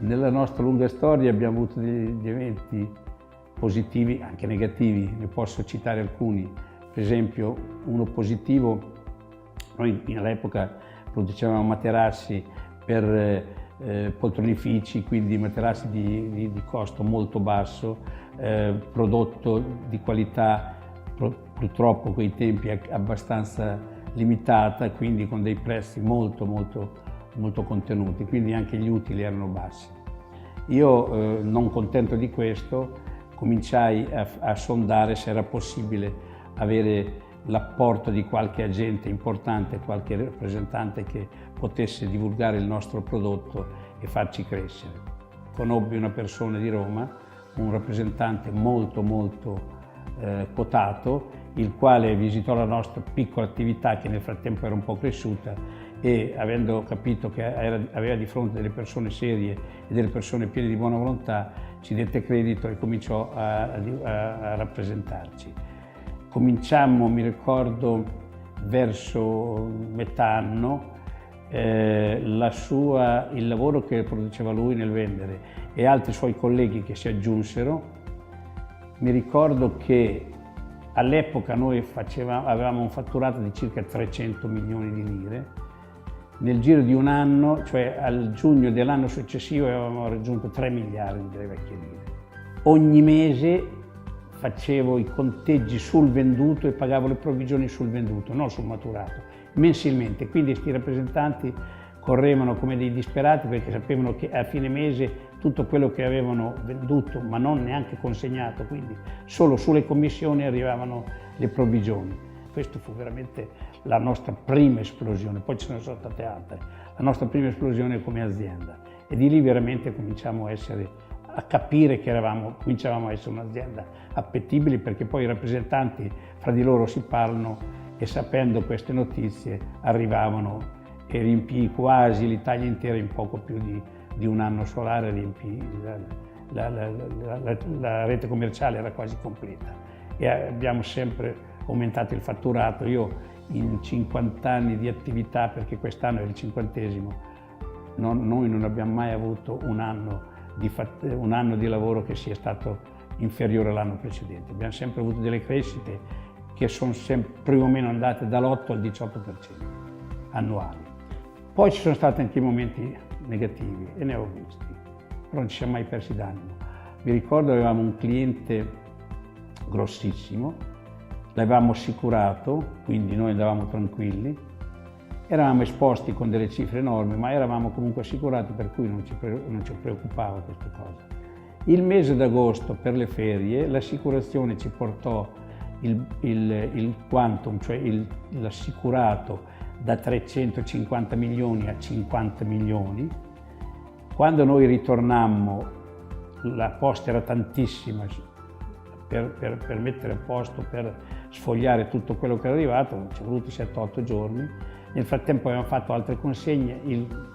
Nella nostra lunga storia abbiamo avuto degli eventi positivi, anche negativi, ne posso citare alcuni. Per esempio, uno positivo, noi all'epoca producevamo materassi per poltronifici, quindi materassi di costo molto basso, prodotto di qualità purtroppo a quei tempi abbastanza limitata, quindi con dei prezzi molto contenuti, quindi anche gli utili erano bassi. Io, non contento di questo, cominciai a sondare se era possibile avere l'apporto di qualche agente importante, qualche rappresentante che potesse divulgare il nostro prodotto e farci crescere. Conobbi una persona di Roma, un rappresentante molto quotato, il quale visitò la nostra piccola attività che nel frattempo era un po' cresciuta e, avendo capito che aveva di fronte delle persone serie e delle persone piene di buona volontà, ci dette credito e cominciò a rappresentarci. Cominciammo, mi ricordo, verso metà anno, il lavoro che produceva lui nel vendere e altri suoi colleghi che si aggiunsero. Mi ricordo che all'epoca noi avevamo un fatturato di circa 300 milioni di lire. Nel giro di un anno, cioè al giugno dell'anno successivo, avevamo raggiunto 3 miliardi delle vecchie lire. Ogni mese facevo i conteggi sul venduto e pagavo le provvigioni sul venduto, non sul maturato, mensilmente. Quindi questi rappresentanti correvano come dei disperati perché sapevano che a fine mese tutto quello che avevano venduto, ma non neanche consegnato, quindi solo sulle commissioni arrivavano le provvigioni. Questa fu veramente la nostra prima esplosione, poi ce ne sono state altre. La nostra prima esplosione come azienda e di lì veramente cominciamo a capire che cominciavamo a essere un'azienda appetibile, perché poi i rappresentanti fra di loro si parlano e sapendo queste notizie arrivavano e riempì quasi l'Italia intera in poco più di un anno solare, riempì la rete commerciale era quasi completa e abbiamo sempre aumentato il fatturato. Io in 50 anni di attività, perché quest'anno è il 50°, noi non abbiamo mai avuto un anno di lavoro che sia stato inferiore all'anno precedente. Abbiamo sempre avuto delle crescite che sono sempre più o meno andate dall'8 al 18% annuali. Poi ci sono stati anche momenti negativi e ne ho visti, però non ci siamo mai persi d'animo. Mi ricordo avevamo un cliente grossissimo, l'avevamo assicurato, quindi noi andavamo tranquilli, eravamo esposti con delle cifre enormi, ma eravamo comunque assicurati, per cui non ci preoccupava questa cosa. Il mese d'agosto, per le ferie, l'assicurazione ci portò il quantum, cioè l'assicurato, da 350 milioni a 50 milioni. Quando noi ritornammo, la posta era tantissima per mettere a posto, per sfogliare tutto quello che era arrivato, ci è voluto 7-8 giorni. Nel frattempo abbiamo fatto altre consegne,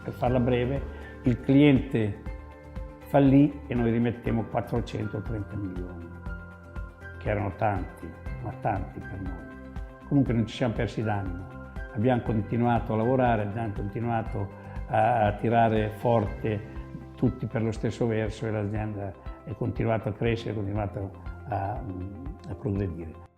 per farla breve, il cliente fallì e noi rimettemmo 430 milioni, che erano tanti, ma tanti per noi. Comunque non ci siamo persi d'animo. Abbiamo continuato a lavorare, abbiamo continuato a tirare forte tutti per lo stesso verso e l'azienda è continuata a crescere, è continuata a progredire.